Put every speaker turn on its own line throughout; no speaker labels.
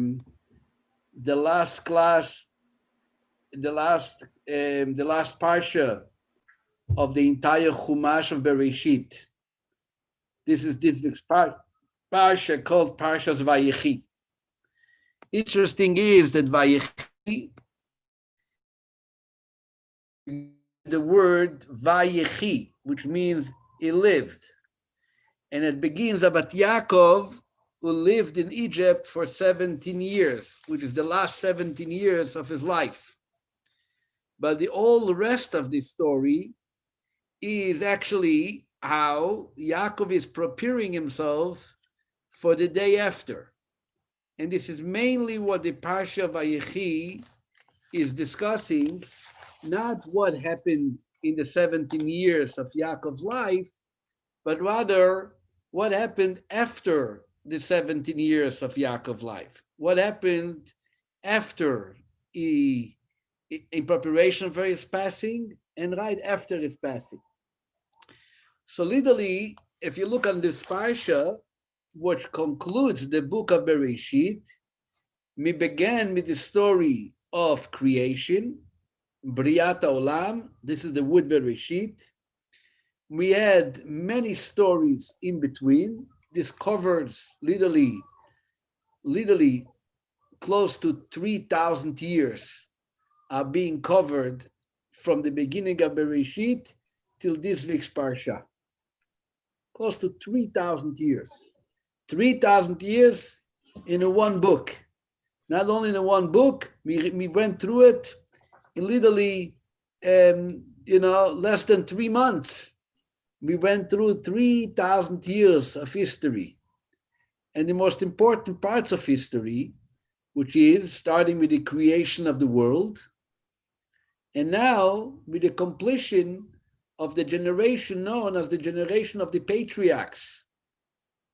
the last class, the last parsha of the entire Chumash of Bereshit. This is this week's parsha called Parshas Vayechi. Interesting is that Vayechi, the word Vayechi, which means he lived, and it begins about Yaakov, who lived in Egypt for 17 years, which is the last 17 years of his life. But the whole rest of this story is actually how Yaakov is preparing himself for the day after. And this is mainly what the Parsha Vayechi is discussing, not what happened in the 17 years of Yaakov's life, but rather what happened after the 17 years of Yaakov's life. What happened after he, in preparation for his passing and right after his passing. So literally, if you look on this Parsha, which concludes the book of Bereshit, we began with the story of creation, Briat Olam. This is the word Bereshit. We had many stories in between. This covers literally close to 3,000 years are being covered from the beginning of Bereshit till this week's Parsha. Close to 3,000 years. 3,000 years in one book. Not only in one book, we went through it in literally, less than 3 months. We went through 3,000 years of history. And the most important parts of history, which is starting with the creation of the world, and now with the completion of the generation known as the generation of the patriarchs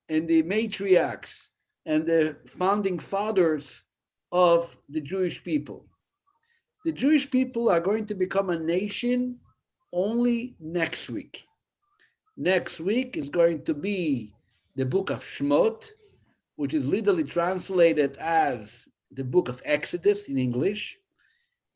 and the matriarchs and the founding fathers of the Jewish people. The Jewish people are going to become a nation only next week. Next week is going to be the book of Shmot, which is literally translated as the book of Exodus in English.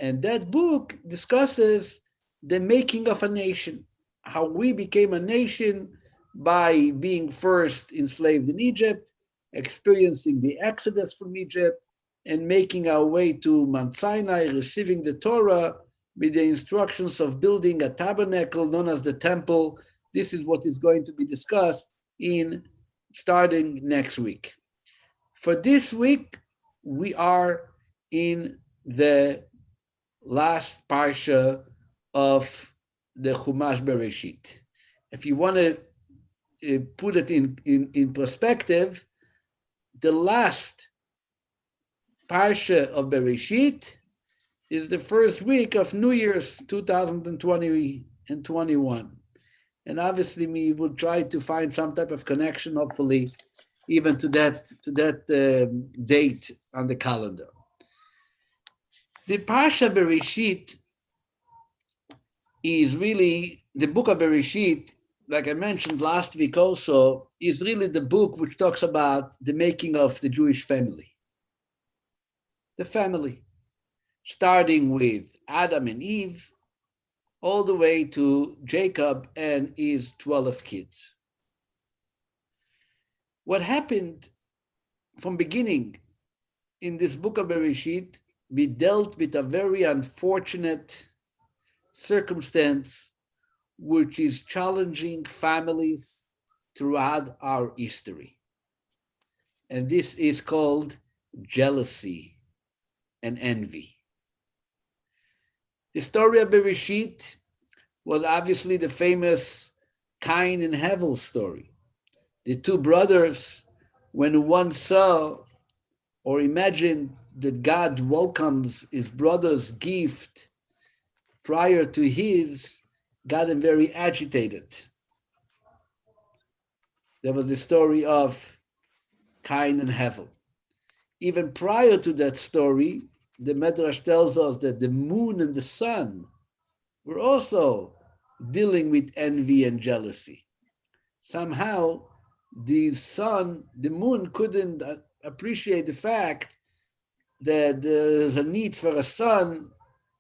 And that book discusses the making of a nation, how we became a nation by being first enslaved in Egypt, experiencing the Exodus from Egypt, and making our way to Mount Sinai, receiving the Torah with the instructions of building a tabernacle known as the temple. This is what is going to be discussed starting next week. For this week, we are in the last parsha of the Chumash Bereshit. If you want to put it in perspective, the last parsha of Bereshit is the first week of New Year's 2020 and 21. And obviously we will try to find some type of connection, hopefully, even to that date on the calendar. The Parsha Bereshit is really, the book of Bereshit, like I mentioned last week also, is really the book which talks about the making of the Jewish family. The family, starting with Adam and Eve, all the way to Jacob and his 12 kids. What happened from beginning in this book of Bereshit, we dealt with a very unfortunate circumstance which is challenging families throughout our history. And this is called jealousy and envy. The story of Bereshit was obviously the famous Cain and Hevel story. The two brothers, when one saw or imagined that God welcomes his brother's gift prior to his, got him very agitated. There was the story of Cain and Hevel. Even prior to that story, the Medrash tells us that the moon and the sun were also dealing with envy and jealousy. Somehow, the moon couldn't appreciate the fact that there's a need for a son,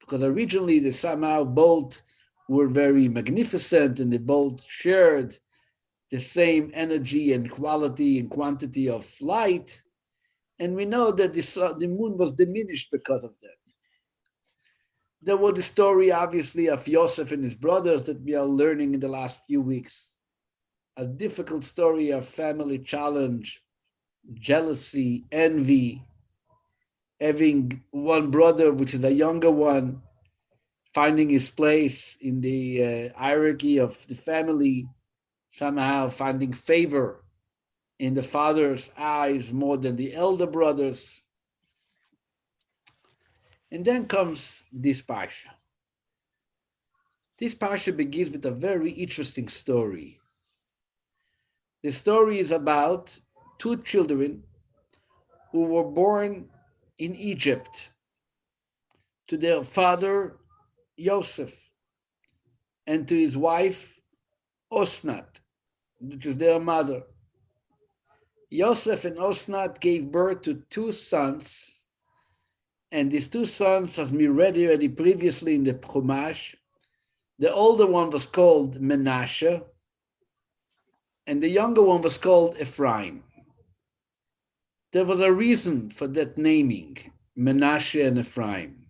because originally they somehow both were very magnificent and they both shared the same energy and quality and quantity of light. And we know that the moon was diminished because of that. There was the story, obviously, of Yosef and his brothers that we are learning in the last few weeks. A difficult story of family challenge, jealousy, envy, having one brother, which is a younger one, finding his place in the hierarchy of the family, somehow finding favor in the father's eyes more than the elder brothers. And then comes this parsha. This parsha begins with a very interesting story. The story is about two children who were born in Egypt to their father Yosef and to his wife Osnat, which is their mother. Yosef and Osnat gave birth to two sons, and these two sons, as we read already previously in the Chumash, the older one was called Menashe, and the younger one was called Ephraim. There was a reason for that naming, Menashe and Ephraim.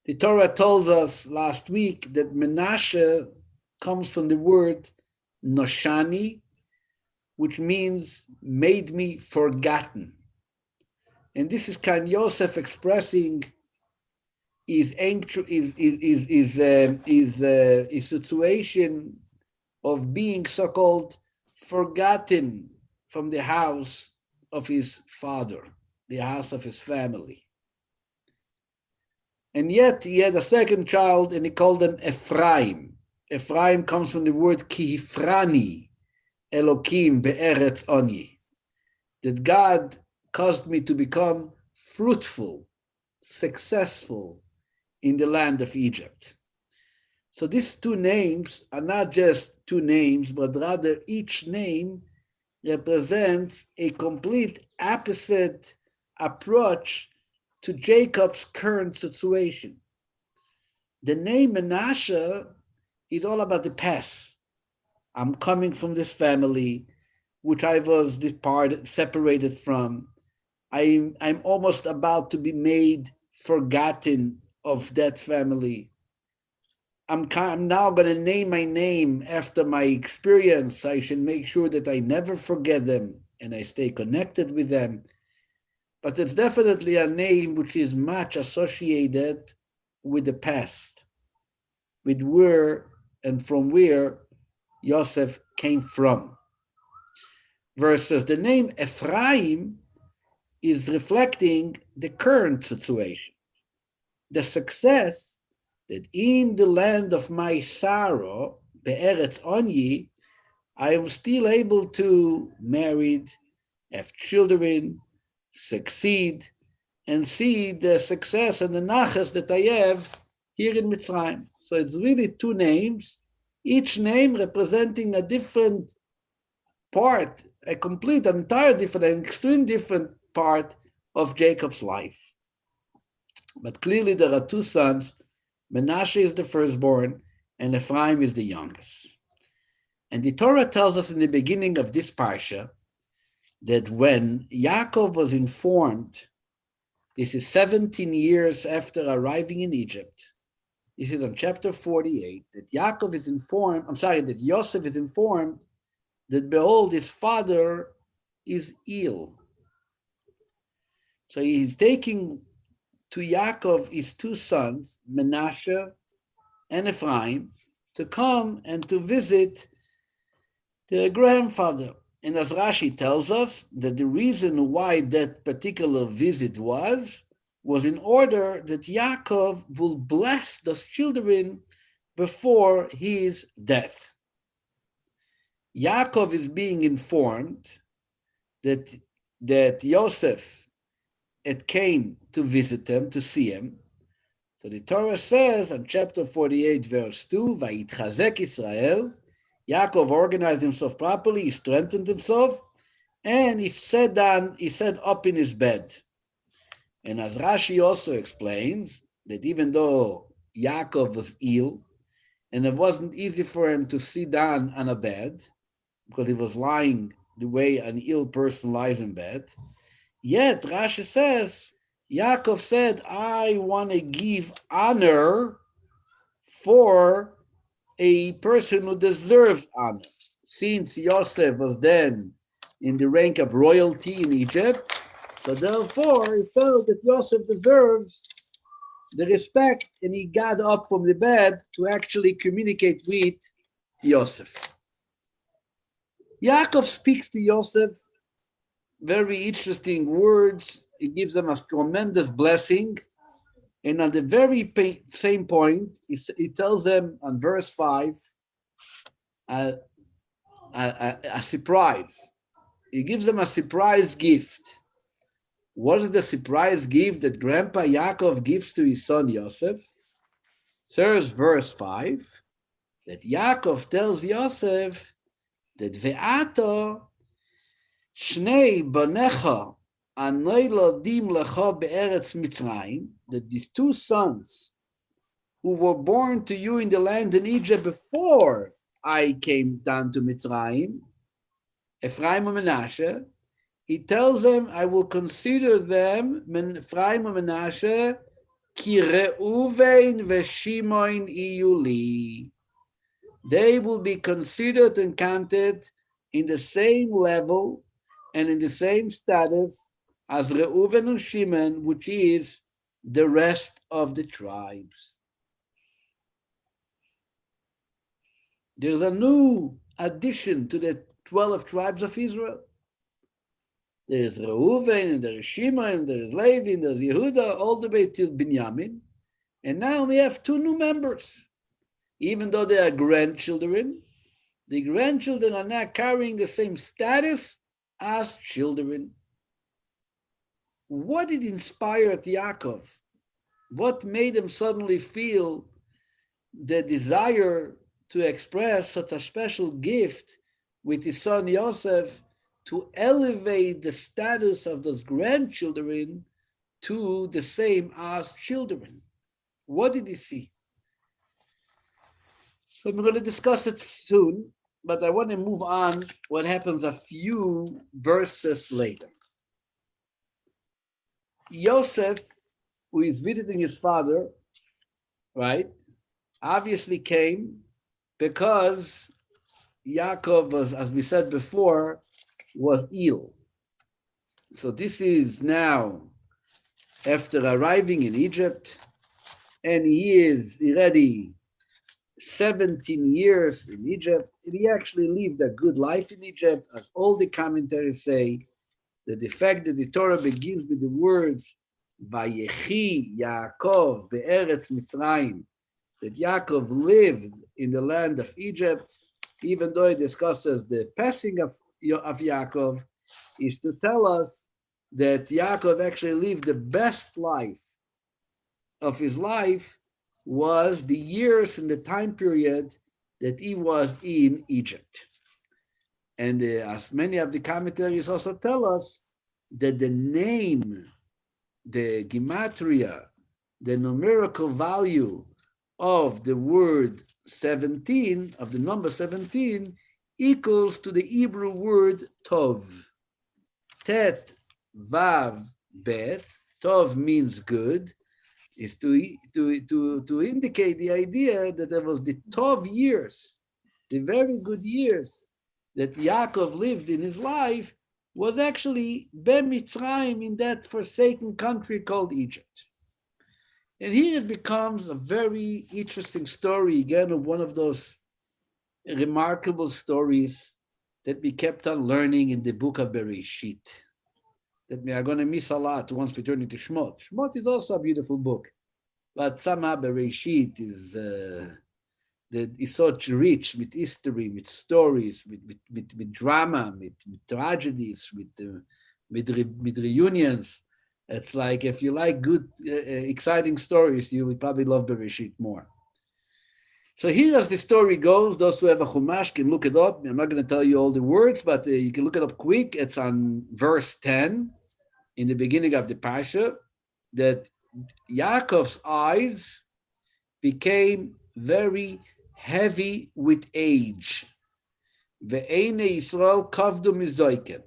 The Torah tells us last week that Menashe comes from the word Noshani, which means made me forgotten. And this is Kan Yosef expressing his situation of being so-called forgotten from the house of his father, the house of his family. And yet he had a second child and he called him Ephraim. Ephraim comes from the word Kihifrani, Elokim be'eretz oni, that God caused me to become fruitful, successful in the land of Egypt. So these two names are not just two names, but rather each name represents a complete opposite approach to Jacob's current situation. The name Menashe is all about the past. I'm coming from this family, which I was separated from. I'm almost about to be made forgotten of that family. I'm now going to name my name after my experience. I should make sure that I never forget them and I stay connected with them. But it's definitely a name which is much associated with the past, with where and from where Yosef came from. Versus the name Ephraim is reflecting the current situation, the success that in the land of my sorrow, Be'eretz Onyi, I am still able to marry, have children, succeed, and see the success and the nachas that I have here in Mitzrayim. So it's really two names, each name representing a different part, an entire different, an extreme different part of Jacob's life. But clearly there are two sons. Menashe is the firstborn, and Ephraim is the youngest. And the Torah tells us in the beginning of this parsha that when Yaakov was informed, this is 17 years after arriving in Egypt, this is on chapter 48, that that Yosef is informed that behold, his father is ill. So he's taking to Yaakov his two sons, Menashe and Ephraim, to come and to visit their grandfather. And as Rashi tells us, that the reason why that particular visit was in order that Yaakov will bless those children before his death. Yaakov is being informed that Yosef had came to visit them, to see him. So the Torah says in chapter 48, verse 2, Vayitchazek Israel, Yaakov organized himself properly, he strengthened himself, and he sat up in his bed. And as Rashi also explains, that even though Yaakov was ill, and it wasn't easy for him to sit down on a bed, because he was lying the way an ill person lies in bed, yet Rashi says, Yaakov said, I want to give honor for a person who deserves honor. Since Yosef was then in the rank of royalty in Egypt, so therefore he felt that Yosef deserves the respect, and he got up from the bed to actually communicate with Yosef. Yaakov speaks to Yosef very interesting words. He gives them a tremendous blessing. And on the very same point, he tells them on verse 5 a surprise. He gives them a surprise gift. What is the surprise gift that Grandpa Yaakov gives to his son Yosef? There's verse 5 that Yaakov tells Yosef that Ve'ato Shnei Banecha Anoilodim Lecha Be'eretz Mitzrayim, that these two sons who were born to you in the land in Egypt before I came down to Mitzrayim, Ephraim and Menashe, he tells them, I will consider them, Ephraim and Menashe, Ki Reuven v'Shimon iyu li. They will be considered and counted in the same level and in the same status as Reuven and Shimon, which is the rest of the tribes. There's a new addition to the 12 tribes of Israel. There's Reuven, and there's Shimon, and there's Levi, and there's Yehuda, all the way till Binyamin. And now we have two new members. Even though they are grandchildren, the grandchildren are now carrying the same status as children. What did inspire Yaakov? What made him suddenly feel the desire to express such a special gift with his son Yosef to elevate the status of those grandchildren to the same as children? What did he see? So we're going to discuss it soon, but I want to move on what happens a few verses later. Yosef, who is visiting his father, right, obviously came because Yaakov was, as we said before, was ill. So this is now after arriving in Egypt, and he is already 17 years in Egypt, and he actually lived a good life in Egypt, as all the commentaries say, that the fact that the Torah begins with the words, Vayechi Yaakov be'eretz Mitzrayim, that Yaakov lived in the land of Egypt, even though it discusses the passing of Yaakov, is to tell us that Yaakov actually lived the best life of his life was the years and the time period that he was in Egypt. And as many of the commentaries also tell us, that the name, the gematria, the numerical value of the word 17, of the number 17, equals to the Hebrew word tov. Tet, vav, bet. Tov means good, is to indicate the idea that there was the tov years, the very good years that Yaakov lived in his life, was actually Mitzrayim, in that forsaken country called Egypt. And here it becomes a very interesting story, again, of one of those remarkable stories that we kept on learning in the book of Bereshit, that we are going to miss a lot once we turn into Shmot. Shmot is also a beautiful book, but somehow Bereshit is so rich with history, with stories, with drama, with tragedies, with reunions. It's like, if you like good, exciting stories, you would probably love Bereshit more. So here as the story goes, those who have a Chumash can look it up. I'm not going to tell you all the words, but you can look it up quick. It's on verse 10 in the beginning of the Parasha. that Yaakov's eyes became very heavy with age. Ve'ene Yisrael kavdu mizoiken.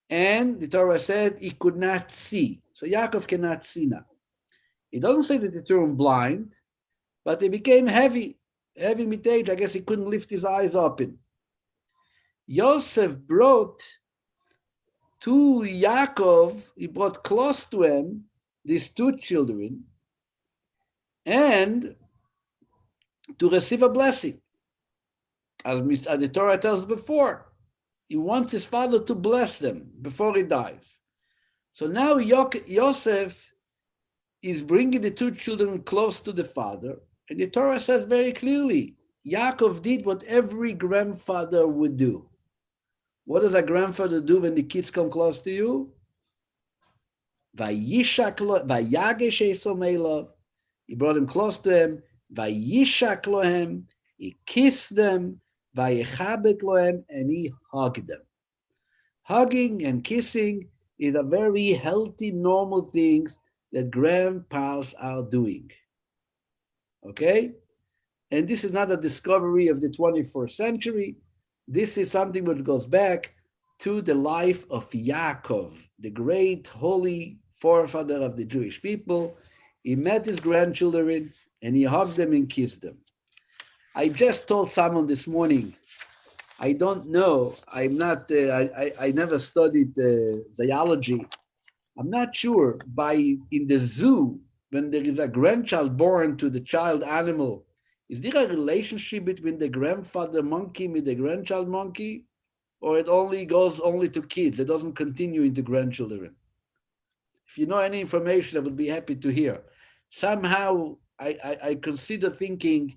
And the Torah said he could not see. So Yaakov cannot see now. It doesn't say that he turned blind, but he became heavy with age. I guess he couldn't lift his eyes up. Yosef brought to Yaakov, he brought close to him these two children, and to receive a blessing. As the Torah tells before, he wants his father to bless them before he dies. So now Yosef is bringing the two children close to the father, and the Torah says very clearly, Yaakov did what every grandfather would do. What does a grandfather do when the kids come close to you? Vayishak vayagesh esom elav. He brought him close to him. Vayishak lohem. He kissed them. Vayechabek lohem, and he hugged them. Hugging and kissing is a very healthy, normal things that grandpas are doing. Okay? And this is not a discovery of the 21st century. This is something that goes back to the life of Yaakov, the great holy forefather of the Jewish people. He met his grandchildren and he hugged them and kissed them. I just told someone this morning, I don't know, I'm not, I never studied zoology. I'm not sure, in the zoo, when there is a grandchild born to the child animal, is there a relationship between the grandfather monkey with the grandchild monkey? Or it only goes to kids, it doesn't continue into grandchildren? If you know any information, I would be happy to hear. Somehow, I consider thinking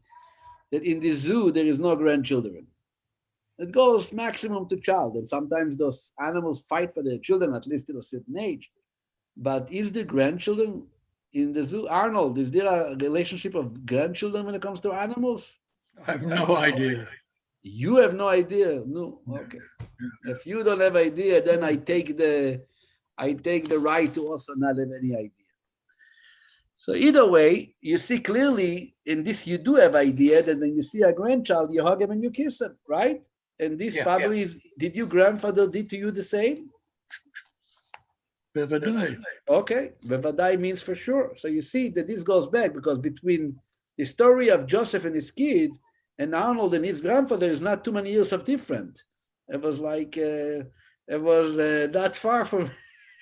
that in the zoo, there is no grandchildren. It goes maximum to child, and sometimes those animals fight for their children, at least at a certain age. But is the grandchildren in the zoo? Arnold, is there a relationship of grandchildren when it comes to animals?
I have no idea.
You have no idea? No, okay. If you don't have idea, then I take the right to also not have any idea. So either way, you see clearly in this, you do have idea that when you see a grandchild, you hug him and you kiss him, right? And this probably, did your grandfather did to you the same?
Bevadai.
Okay, Bevadai means for sure. So you see that this goes back, because between the story of Joseph and his kid and Arnold and his grandfather is not too many years of different. It was like, it was not far from,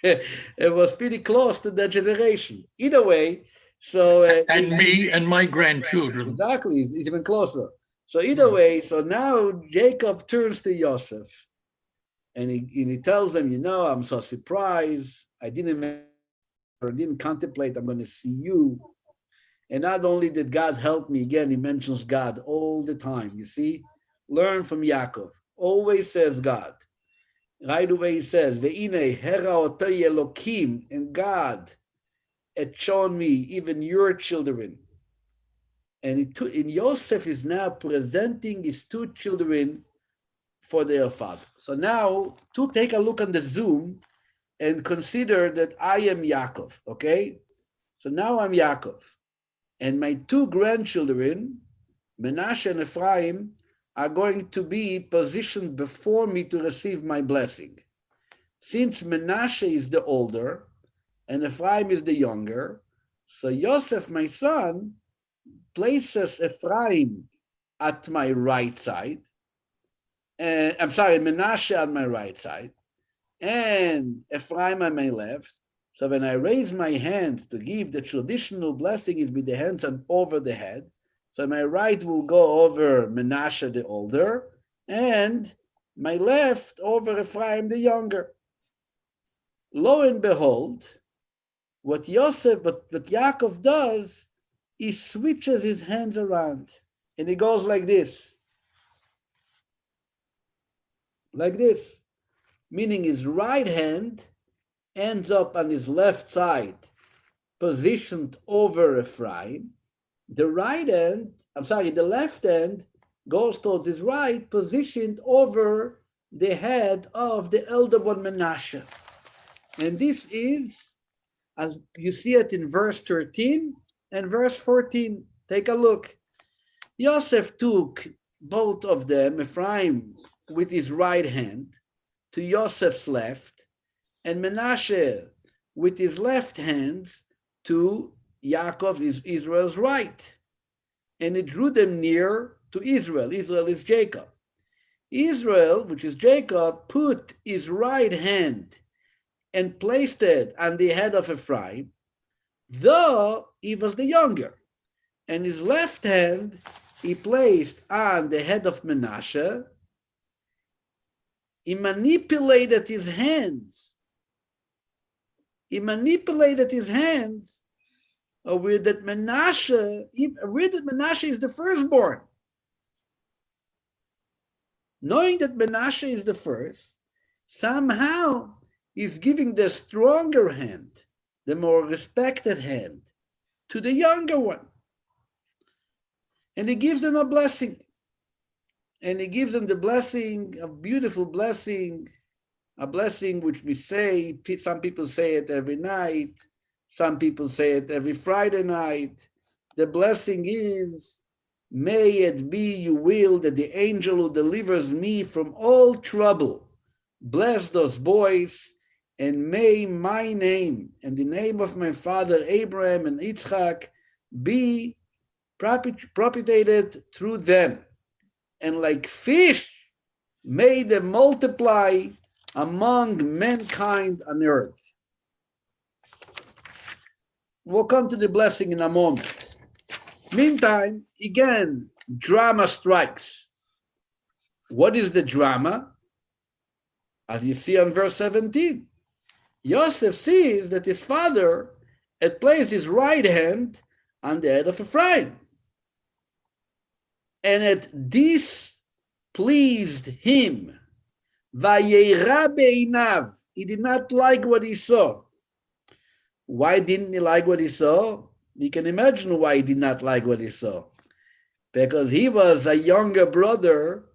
it was pretty close to that generation. Either way, so.
And me and my grandchildren.
Exactly, it's even closer. So either way, so now Jacob turns to Joseph and he tells him, I'm so surprised. I didn't contemplate I'm going to see you. And not only did God help me, again, he mentions God all the time. You see, learn from Yaakov. Always says God. Right away he says, Ve'ine hera otay Elokim, and God had shown me even your children. And Yosef is now presenting his two children for their father. So now, to take a look on the Zoom and consider that I am Yaakov, okay? So now I'm Yaakov. And my two grandchildren, Menashe and Ephraim, are going to be positioned before me to receive my blessing. Since Menashe is the older and Ephraim is the younger, so Yosef, my son, places Ephraim at my right side, and Menashe on my right side, and Ephraim on my left. So when I raise my hands to give the traditional blessing, it with the hands on over the head. So my right will go over Menashe the older, and my left over Ephraim the younger. Lo and behold, what Yaakov does, he switches his hands around and he goes like this, meaning his right hand ends up on his left side, positioned over Ephraim. The left hand goes towards his right, positioned over the head of the elder one, Menashe. And this is as you see it in verse 13 and verse 14. Take a look. Yosef took both of them, Ephraim with his right hand to Yosef's left, and Menashe with his left hand to Yaakov, Israel's right. And he drew them near to Israel. Israel is Jacob. Israel, which is Jacob, put his right hand and placed it on the head of Ephraim, though he was the younger. And his left hand he placed on the head of Menashe. He manipulated his hands. With that Menashe is the firstborn. Knowing that Menashe is the first, somehow he's giving the stronger hand, the more respected hand, to the younger one. And he gives them a blessing. And he gives them the blessing, a beautiful blessing, a blessing which we say, some people say it every night, some people say it every Friday night. The blessing is, may it be you will that the angel who delivers me from all trouble bless those boys, and may my name and the name of my father Abraham and Yitzchak be propagated through them, and like fish may they multiply among mankind on earth. We'll come to the blessing in a moment. Meantime, again, drama strikes. What is the drama? As you see on verse 17, Yosef sees that his father had placed his right hand on the head of Ephraim, and it displeased him. Vayera beinav. He did not like what he saw. Why didn't he like what he saw? You can imagine why he did not like what he saw. Because he was a younger brother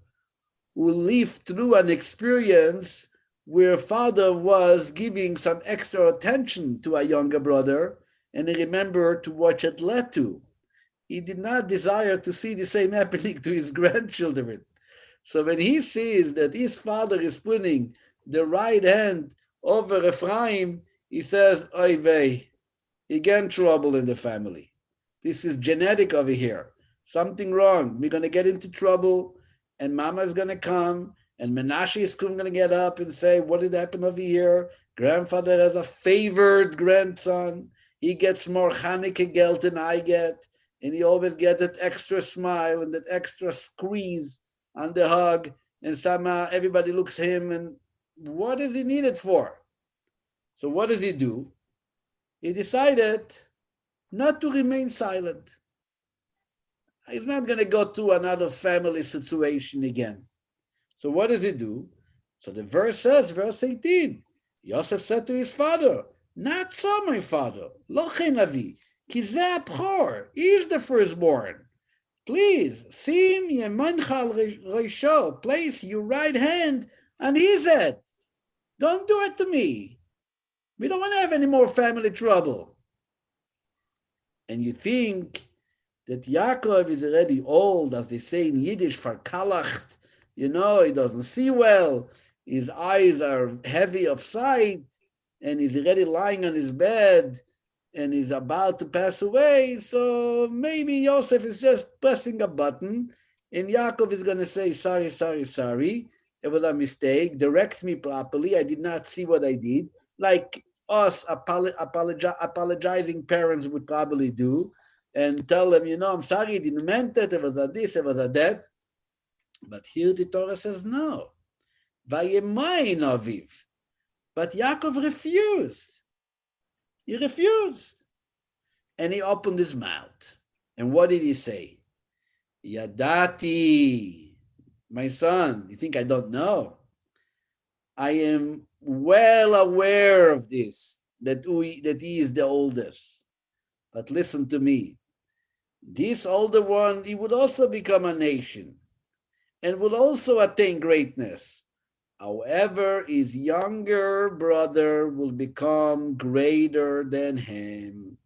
who lived through an experience where father was giving some extra attention to a younger brother, and he remembered to what it led to. He did not desire to see the same happening to his grandchildren. So when he sees that his father is putting the right hand over Ephraim, he says, oy vey, again trouble in the family. This is genetic over here. Something wrong. We're going to get into trouble, and mama is going to come, and Menashe is going to get up and say, what did happen over here? Grandfather has a favored grandson. He gets more Hanukkah geld than I get, and he always gets that extra smile and that extra squeeze on the hug, and somehow everybody looks at him, and what is he needed for? So what does he do? He decided not to remain silent. He's not going to go through another family situation again. So what does he do? So the verse says, verse 18, Yosef said to his father, not so, my father, lo chen avi, ki ze abchor, he is the firstborn. Please, sim yemancha al reisho, place your right hand on his head. Don't do it to me. We don't want to have any more family trouble. And you think that Yaakov is already old, as they say in Yiddish, farkalacht. He doesn't see well. His eyes are heavy of sight, and he's already lying on his bed, and he's about to pass away. So maybe Yosef is just pressing a button, and Yaakov is going to say, sorry. It was a mistake. Direct me properly. I did not see what I did. Like us apologizing parents would probably do, and tell them, I'm sorry, I didn't meant it. It was a this, it was a that. But here the Torah says no. Vayemain aviv. But Yaakov refused. He refused. And he opened his mouth. And what did he say? Yadati, my son, you think I don't know? I am well aware of this, that he is the oldest. But listen to me. This older one, he would also become a nation and will also attain greatness. However, his younger brother will become greater than him,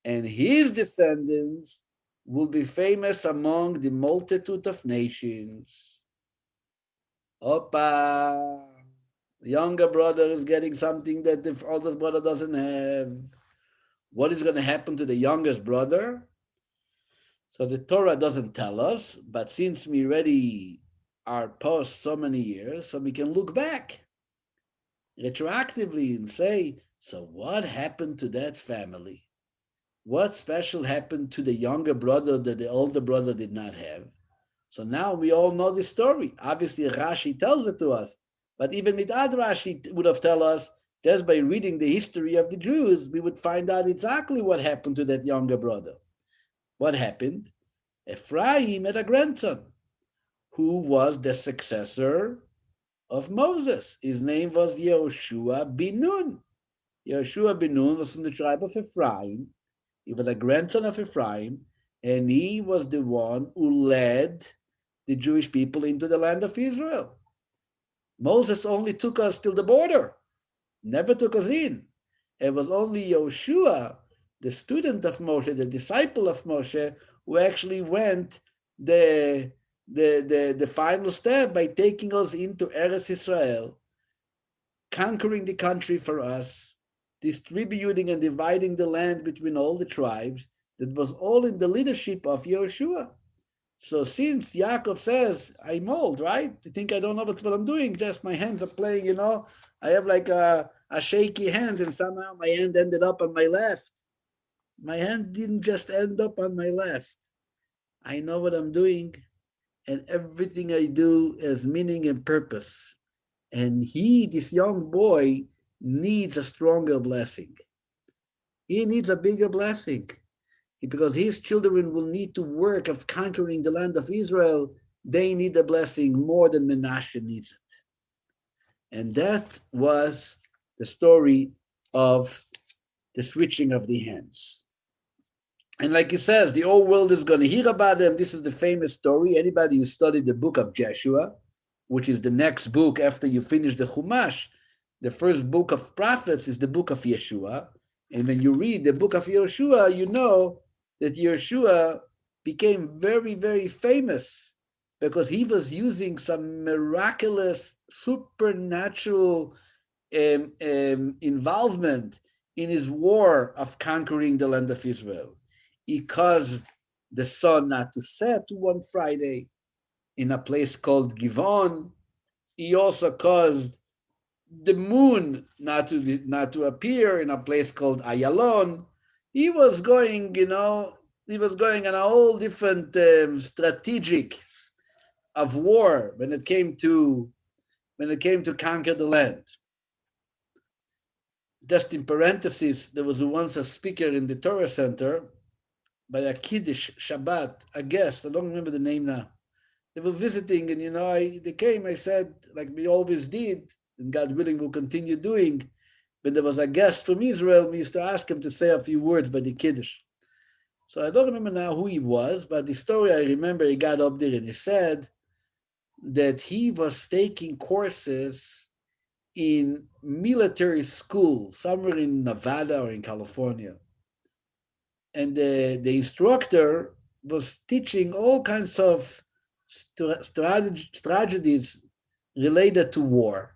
and his descendants will be famous among the multitude of nations. Opa! The younger brother is getting something that the older brother doesn't have. What is going to happen to the youngest brother? So the Torah doesn't tell us, but since we already are post so many years, so we can look back retroactively and say, so what happened to that family? What special happened to the younger brother that the older brother did not have? So now we all know the story. Obviously, Rashi tells it to us. But even without Rashi would have told us, just by reading the history of the Jews, we would find out exactly what happened to that younger brother. What happened? Ephraim had a grandson who was the successor of Moses. His name was Yehoshua bin Nun. Yehoshua bin Nun was from the tribe of Ephraim. He was a grandson of Ephraim, and he was the one who led the Jewish people into the land of Israel. Moses only took us till the border, never took us in. It was only Yehoshua, the student of Moshe, the disciple of Moshe, who actually went the final step by taking us into Eretz Israel, conquering the country for us, distributing and dividing the land between all the tribes. That was all in the leadership of Yehoshua. So since Yaakov says, I'm old, right? You think I don't know what I'm doing? Just my hands are playing, I have like a shaky hand, and somehow my hand ended up on my left. My hand didn't just end up on my left. I know what I'm doing, and everything I do has meaning and purpose. And this young boy, needs a stronger blessing. He needs a bigger blessing because his children will need to work of conquering the land of Israel. They need a blessing more than Menashe needs it. And that was the story of the switching of the hands. And like he says, the whole world is going to hear about them. This is the famous story. Anybody who studied the book of Joshua, which is the next book after you finish the Chumash, the first book of prophets is the book of Yeshua. And when you read the book of Yeshua, you know that Yeshua became very, very famous because he was using some miraculous, supernatural involvement in his war of conquering the land of Israel. He caused the sun not to set one Friday in a place called Givon. He also caused the moon not to appear in a place called Ayalon. He was going, he was going on a whole different strategics of war when it came to conquer the land. Just in parentheses, there was once a speaker in the Torah Center by a Kiddush Shabbat, a guest. I don't remember the name now. They were visiting, and they came. I said, like we always did, and God willing, we'll continue doing. When there was a guest from Israel, we used to ask him to say a few words by the Kiddush. So I don't remember now who he was, but the story I remember, he got up there and he said that he was taking courses in military school somewhere in Nevada or in California. And the instructor was teaching all kinds of strategies related to war,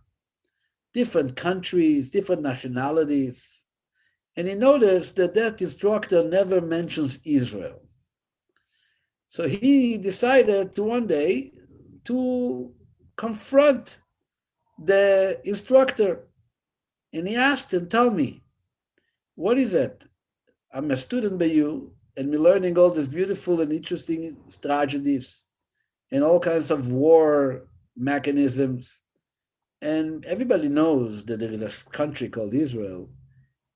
different countries, different nationalities. And he noticed that instructor never mentions Israel. So he decided to one day to confront the instructor. And he asked him, tell me, what is it? I'm a student by you, and we're learning all these beautiful and interesting strategies and all kinds of war mechanisms. And everybody knows that there is a country called Israel,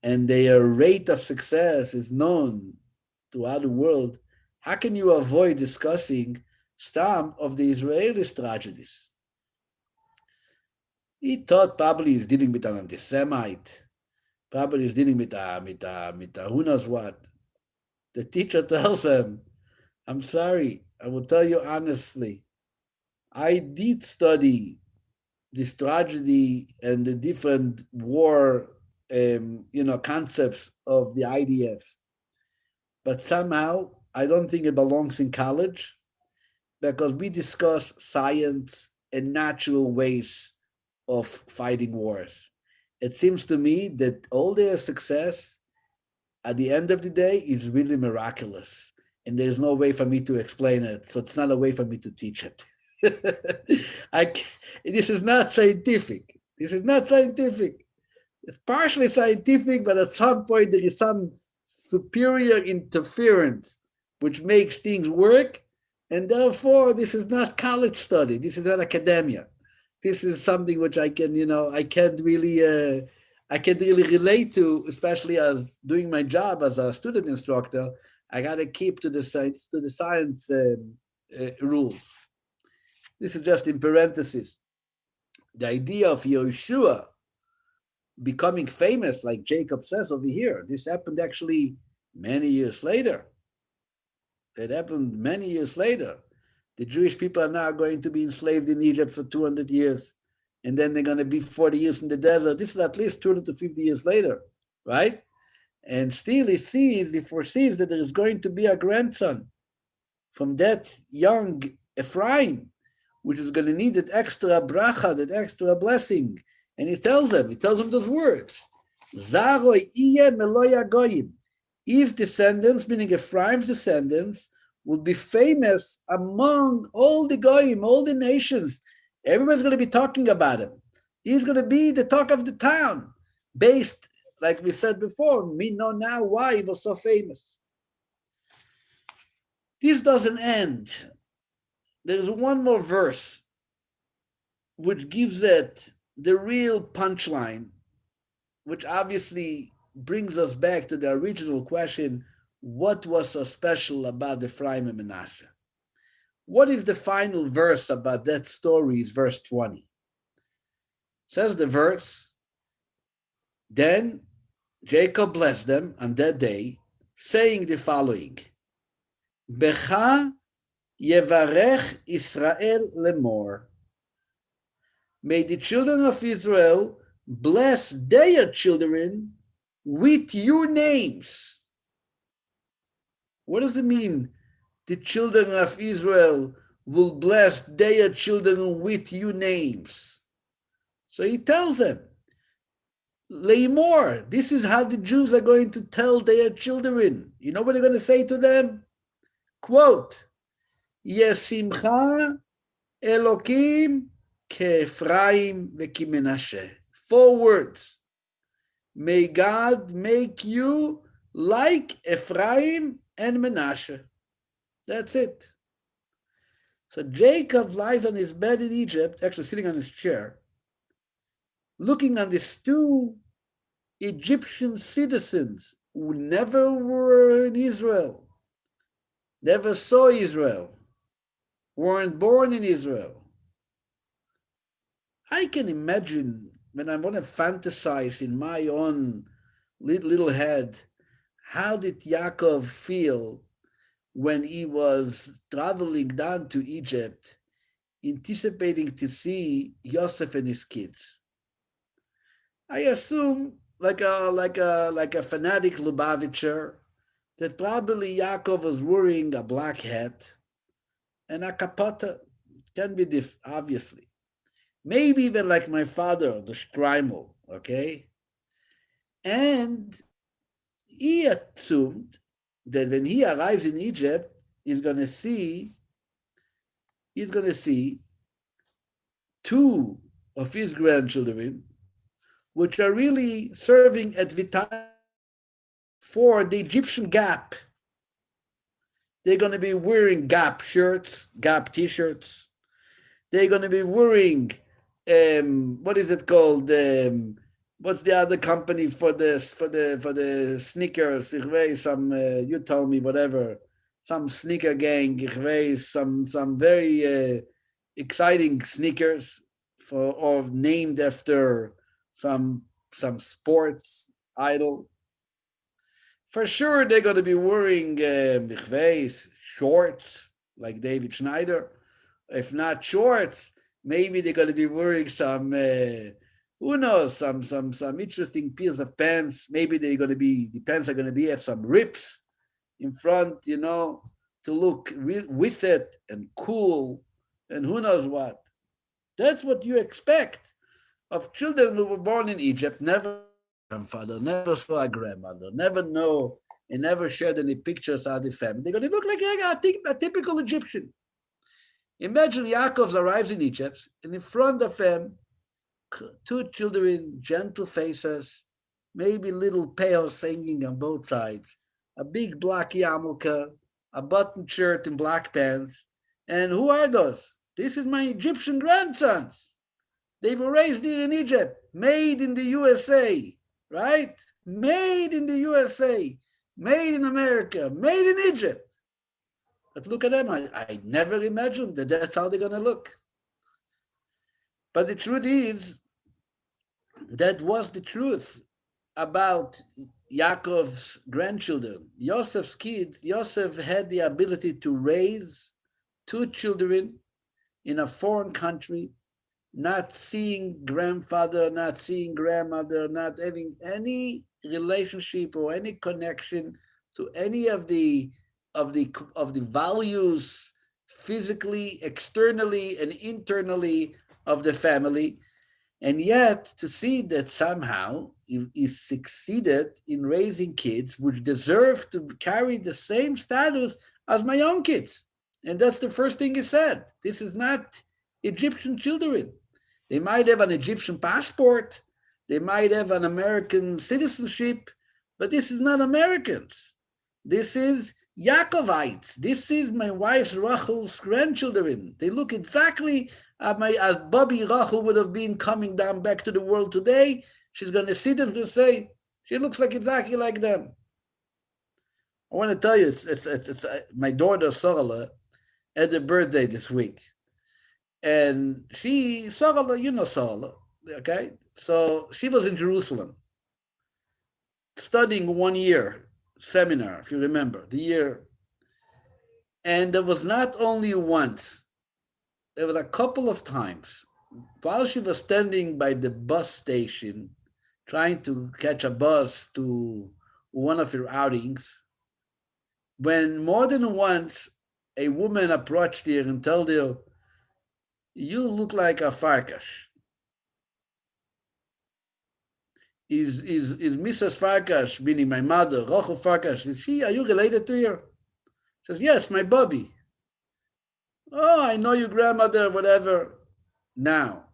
and their rate of success is known throughout the world. How can you avoid discussing some of the Israeli tragedies? He thought probably he's dealing with an anti-Semite, probably he's dealing with a who knows what. The teacher tells him, I'm sorry, I will tell you honestly, I did study this tragedy and the different war, concepts of the IDF. But somehow, I don't think it belongs in college because we discuss science and natural ways of fighting wars. It seems to me that all their success at the end of the day is really miraculous. And there's no way for me to explain it. So it's not a way for me to teach it. This is not scientific. This is not scientific. It's partially scientific, but at some point there is some superior interference which makes things work. And therefore, this is not college study. This is not academia. This is something which I can, I can't really relate to, especially as doing my job as a student instructor. I got to keep to the science rules. This is just in parentheses. The idea of Yeshua becoming famous, like Jacob says over here, this happened actually many years later. It happened many years later. The Jewish people are now going to be enslaved in Egypt for 200 years, and then they're going to be 40 years in the desert. This is at least 250 years later, right? And still he foresees that there is going to be a grandson from that young Ephraim, which is going to need that extra bracha, that extra blessing. And he tells them those words. Zaroi iye meloya goyim. His descendants, meaning Ephraim's descendants, will be famous among all the goyim, all the nations. Everyone's going to be talking about him. He's going to be the talk of the town, based, like we said before, we know now why he was so famous. This doesn't end. There's one more verse which gives it the real punchline, which obviously brings us back to the original question, what was so special about Ephraim and Manasseh? What is the final verse about that story? Is verse 20. Says the verse, then Jacob blessed them on that day, saying the following, Becha yevarech Israel lemor. May the children of Israel bless their children with your names. What does it mean? The children of Israel will bless their children with your names. So he tells them, Leimor, this is how the Jews are going to tell their children. You know what they're going to say to them? Quote, Yesimcha Elokim Ke'Ephraim ve'Kimenashe. 4 words. May God make you like Ephraim and Menashe. That's it. So Jacob lies on his bed in Egypt, actually sitting on his chair, looking at these 2 Egyptian citizens who never were in Israel, never saw Israel, weren't born in Israel. I can imagine when I want to fantasize in my own little head, how did Yaakov feel when he was traveling down to Egypt, anticipating to see Yosef and his kids? I assume, like a fanatic Lubavitcher, that probably Yaakov was wearing a black hat and a kapata. Can be obviously. Maybe even like my father, the Shtreimel, okay? And he assumed that when he arrives in Egypt, he's going to see 2 of his grandchildren, which are really serving at Vital for the Egyptian Gap. They're going to be wearing Gap shirts, Gap t-shirts. They're going to be wearing, what is it called? What's the other company for the sneakers? You tell me, whatever. Some sneaker gang, some very exciting sneakers or named after some sports idol. For sure, they're going to be wearing shorts like David Schneider. If not shorts, Maybe they're going to be wearing some, who knows, some interesting pairs of pants. Maybe they're going to be, the pants are going to be have some rips in front, to look with it and cool, and who knows what. That's what you expect of children who were born in Egypt, never saw a grandfather, never saw a grandmother, never know, and never shared any pictures of the family. They're going to look like a typical Egyptian. Imagine Yaakov arrives in Egypt, and in front of him, two children, gentle faces, maybe little peos hanging on both sides, a big black yarmulke, a button shirt and black pants. And who are those? This is my Egyptian grandsons. They were raised here in Egypt, made in the USA, right? Made in the USA, made in America, made in Egypt. But look at them. I never imagined that that's how they're going to look. But the truth is, that was the truth about Yaakov's grandchildren. Yosef's kids, Yosef had the ability to raise two children in a foreign country, not seeing grandfather, not seeing grandmother, not having any relationship or any connection to any of the values physically, externally, and internally of the family. And yet to see that somehow he succeeded in raising kids which deserve to carry the same status as my own kids. And that's the first thing he said. This is not Egyptian children. They might have an Egyptian passport, they might have an American citizenship, but this is not Americans. This is Yaakovites. This is my wife's Rachel's grandchildren. They look exactly as Bobby Rachel would have been coming down back to the world today. She's going to sit and say, she looks like exactly like them. I want to tell you, it's my daughter Sorala had a birthday this week. And Sorala, you know Sorala, okay? So she was in Jerusalem studying 1 year seminar, if you remember, the year. And there was not only once, there was a couple of times while she was standing by the bus station trying to catch a bus to one of her outings, when more than once a woman approached her and told her, you look like a Farkash. Is Mrs. Farkash, meaning my mother, Rachel Farkash, are you related to her? She says, yes, my Bobby. Oh, I know your grandmother, whatever. Now,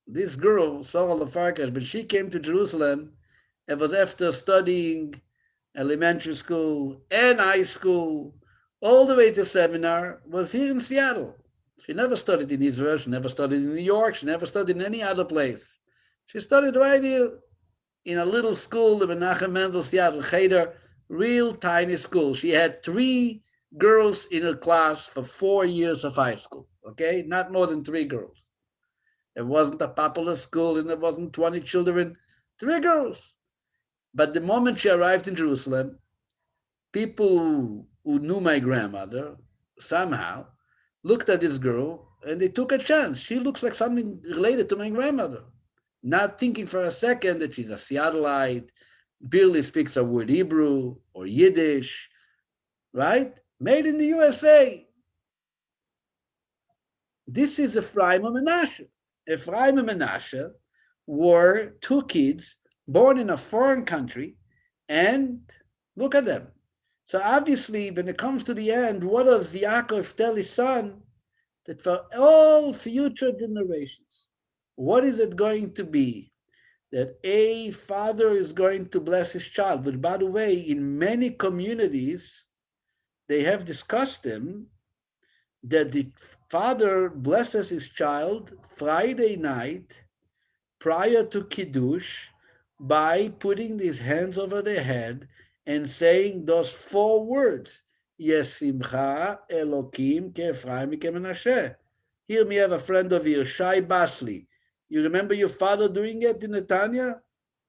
this girl, Sarah Farkash, but she came to Jerusalem, it was after studying elementary school and high school, all the way to seminar, was here in Seattle. She never studied in Israel, she never studied in New York, she never studied in any other place. She studied right here in a little school, the Menachem Mendel Seattle Cheder, real tiny school. She had 3 girls in her class for 4 years of high school, okay? Not more than 3 girls. It wasn't a popular school and there wasn't 20 children, 3 girls. But the moment she arrived in Jerusalem, people who knew my grandmother somehow looked at this girl and they took a chance. She looks like something related to my grandmother. Not thinking for a second that she's a Seattleite, barely speaks a word Hebrew or Yiddish, right? Made in the USA. This is Ephraim and Menashe. Ephraim and Menashe were 2 kids born in a foreign country, and look at them. So obviously, when it comes to the end, what does Yaakov tell his son? That for all future generations, what is it going to be? That a father is going to bless his child, which, by the way, in many communities, they have discussed them, that the father blesses his child Friday night prior to Kiddush by putting his hands over their head and saying those 4 words, Yesimcha Elokim Ke'Ephraim Ke'Menashe. Here we have a friend of yours, Shai Basli. You remember your father doing it in Netanya,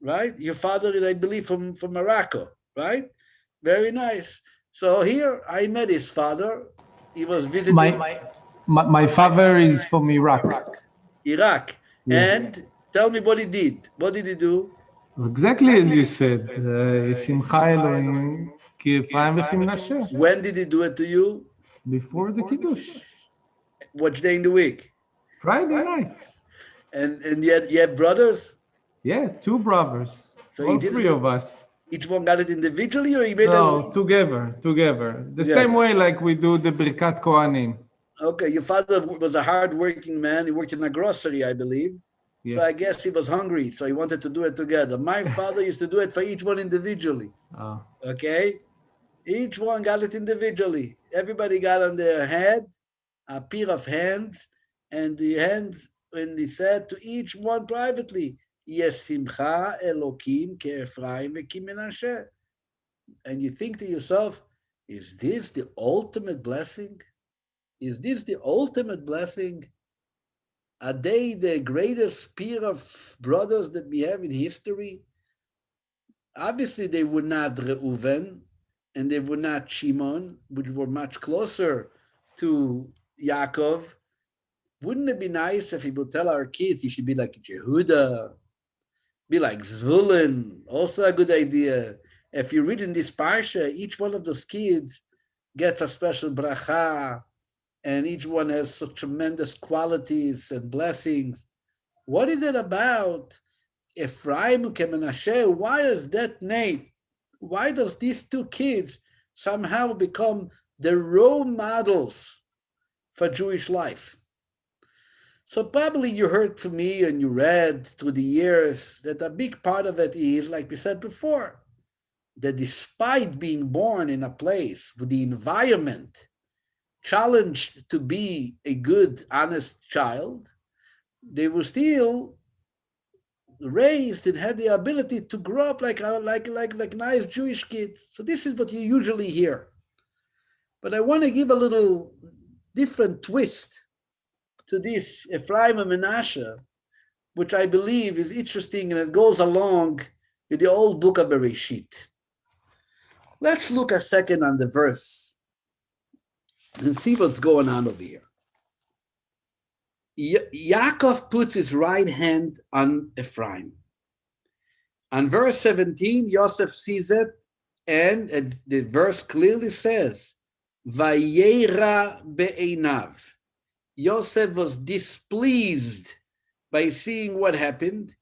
right? Your father is, I believe, from Morocco, right? Very nice. So here I met his father. He was visiting.
My father is from Iraq.
Iraq.
Yes.
And tell me what he did. What did he do?
Exactly as you said, Simcha Elohim, ki Ephraim v'chi Menashe,
When did he do it to you?
before the Kiddush,
Which day in the week?
Friday night.
And yet you had brothers?
Yeah, two brothers,
So he
all
did
three
it,
of us.
each one got it individually, or he made
No,
it
together. The
together?
same way like we do the Birkat Kohanim.
Okay, your father was a hard-working man. He worked in a grocery, I believe. So
Yes.
I guess he was hungry, so he wanted to do it together. My father used to do it for each one individually.
Oh,
Okay? Each one got it individually. Everybody got on their head a pair of hands, and the hands, when he said to each one privately, Yesimcha Elokim ke'Ephraim ve'ki Menashe. And you think to yourself, is this the ultimate blessing? Is this the ultimate blessing? Are they the greatest pair of brothers that we have in history? Obviously, they were not Reuven and they were not Shimon, which were much closer to Yaakov. Wouldn't it be nice if we would tell our kids you should be like Jehuda, be like Zvulun? Also a good idea. If you read in this parsha, each one of those kids gets a special bracha, and each one has such tremendous qualities and blessings. What is it about Ephraim and Menashe? Why is that name? Why does these two kids somehow become the role models for Jewish life? So probably you heard from me and you read through the years that a big part of it is, like we said before, that despite being born in a place with the environment challenged to be a good, honest child, they were still raised and had the ability to grow up like nice Jewish kids. So this is what you usually hear. But I want to give a little different twist to this Ephraim and Menashe, which I believe is interesting, and it goes along with the old book of Bereshit. Let's look a second on the verse and see what's going on over here. Yaakov puts his right hand on Ephraim. On verse 17, Yosef sees it, and the verse clearly says, Vayera be'einav. Yosef was displeased by seeing what happened.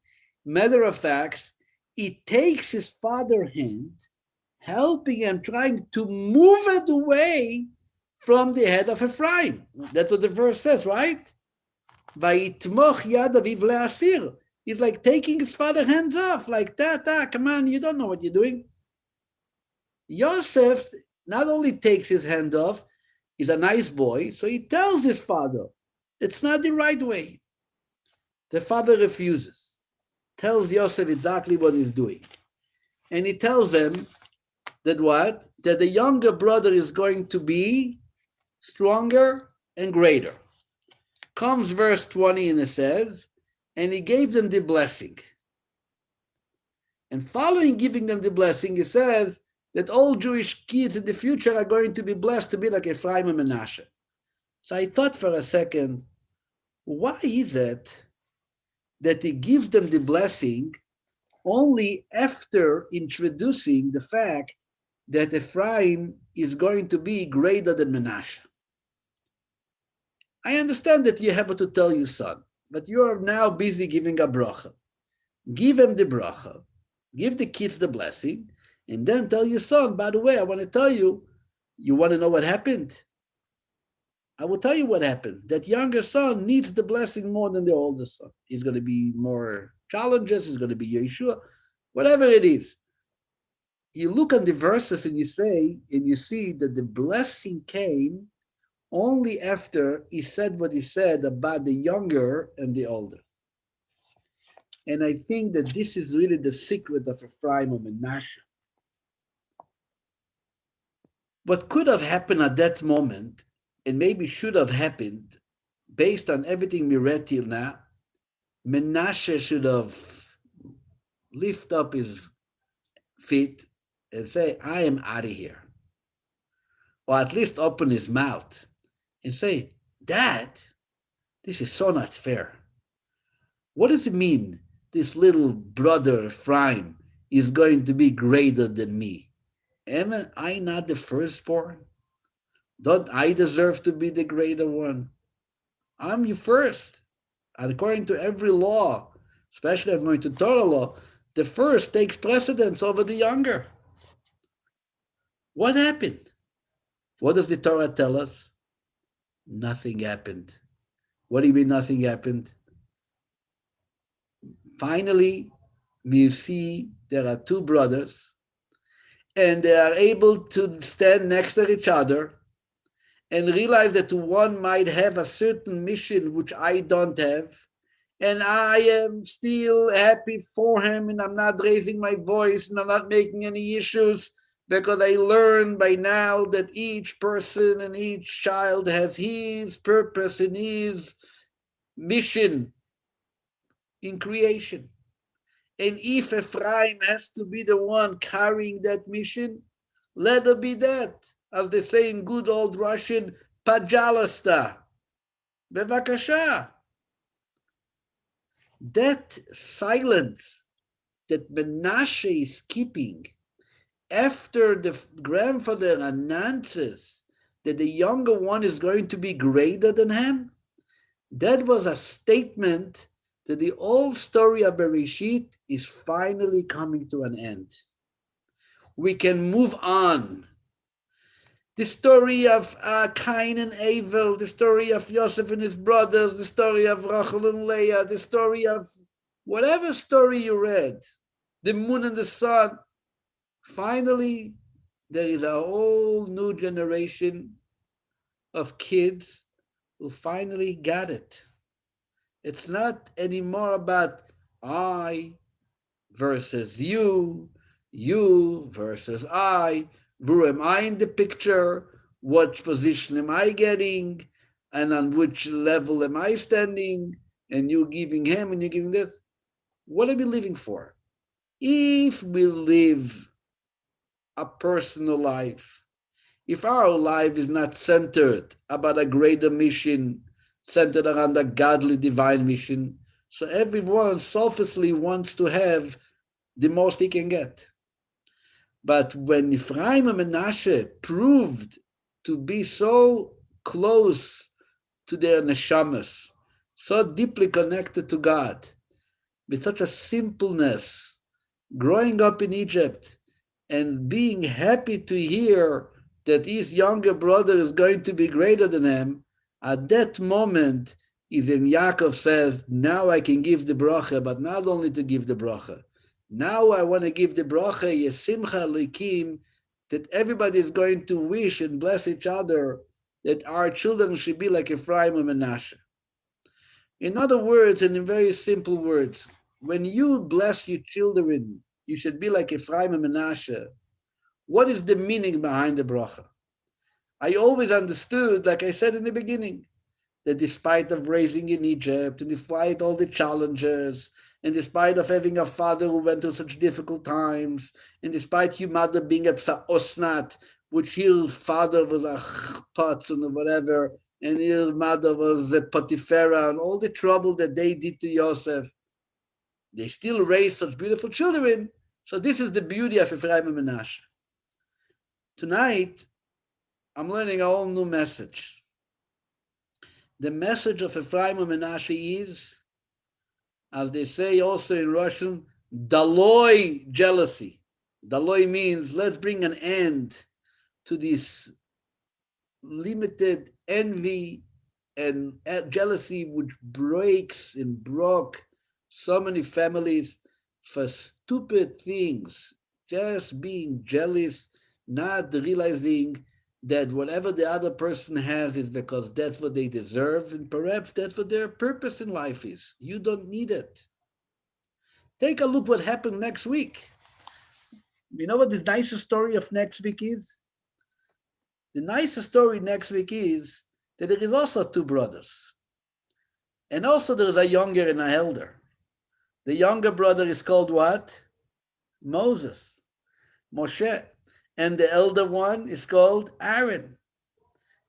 Matter of fact, he takes his father's hand, helping him, trying to move it away from the head of Ephraim. That's what the verse says, right? Vayitmoch yad aviv le'asir. He's like taking his father's hands off, like, come on, you don't know what you're doing. Yosef not only takes his hand off, he's a nice boy, so he tells his father, it's not the right way. The father refuses, tells Yosef exactly what he's doing. And he tells him that what? That the younger brother is going to be stronger and greater. Comes verse 20 and it says, and he gave them the blessing. And following giving them the blessing, he says that all Jewish kids in the future are going to be blessed to be like Ephraim and Menashe. So I thought for a second, why is it that he gives them the blessing only after introducing the fact that Ephraim is going to be greater than Menashe? I understand that you have to tell your son, but you are now busy giving a bracha. Give him the bracha, give the kids the blessing, and then tell your son, by the way, I want to tell you, you want to know what happened? I will tell you what happened. That younger son needs the blessing more than the older son. He's going to be more challenges, he's going to be Yeshua, whatever it is. You look at the verses and you say, and you see that the blessing came only after he said what he said about the younger and the older. And I think that this is really the secret of Ephraim and Menashe. What could have happened at that moment, and maybe should have happened, based on everything we read till now, Menashe should have lift up his feet and say, I am out of here. Or at least open his mouth and say, Dad, this is so not fair. What does it mean? This little brother Ephraim is going to be greater than me. Am I not the firstborn? Don't I deserve to be the greater one? I'm you first. And according to every law, especially according to Torah law, the first takes precedence over the younger. What happened? What does the Torah tell us? Nothing happened. What do you mean nothing happened? Finally, we see there are two brothers, and they are able to stand next to each other and realize that one might have a certain mission which I don't have, and I am still happy for him, and I'm not raising my voice, and I'm not making any issues, because I learned by now that each person and each child has his purpose and his mission in creation. And if Ephraim has to be the one carrying that mission, let it be that. As they say in good old Russian, Pajalasta, Bevakasha. That silence that Menashe is keeping after the grandfather announces that the younger one is going to be greater than him, that was a statement that the old story of Bereshit is finally coming to an end. We can move on. The story of Cain and Abel, the story of Joseph and his brothers, the story of Rachel and Leah, the story of whatever story you read, the moon and the sun. Finally, there is a whole new generation of kids who finally got it. It's not anymore about I versus you versus I. Where am I in the picture? What position am I getting? And on which level am I standing? And you giving him and you giving this. What are we living for? If we live a personal life, if our life is not centered about a greater mission, centered around a godly divine mission, so everyone selfishly wants to have the most he can get. But when Ephraim and Menashe proved to be so close to their neshamas, so deeply connected to God, with such a simpleness, growing up in Egypt and being happy to hear that his younger brother is going to be greater than him, at that moment is when Yaakov says, now I can give the bracha, but not only to give the bracha. Now I want to give the bracha, Yesimcha Elokim, that everybody is going to wish and bless each other, that our children should be like Ephraim and Menashe. In other words, and in very simple words, when you bless your children, you should be like Ephraim and Menashe. What is the meaning behind the bracha? I always understood, like I said in the beginning, that despite of raising in Egypt, and despite all the challenges, and despite of having a father who went through such difficult times, and despite your mother being a osnat, which your father was a chpatz and whatever, and your mother was a Potiphera, and all the trouble that they did to Yosef, they still raised such beautiful children. So this is the beauty of Ephraim and Menashe. Tonight, I'm learning a whole new message. The message of Ephraim and Menashe is, as they say also in Russian, daloi jealousy. Daloi means let's bring an end to this limited envy and jealousy which breaks and broke so many families for stupid things, just being jealous, not realizing that whatever the other person has is because that's what they deserve, and perhaps that's what their purpose in life is. You don't need it. Take a look what happened next week. You know what the nicest story of next week is? The nicest story next week is that there is also two brothers. And also there is a younger and an elder. The younger brother is called what? Moses, Moshe. And the elder one is called Aaron.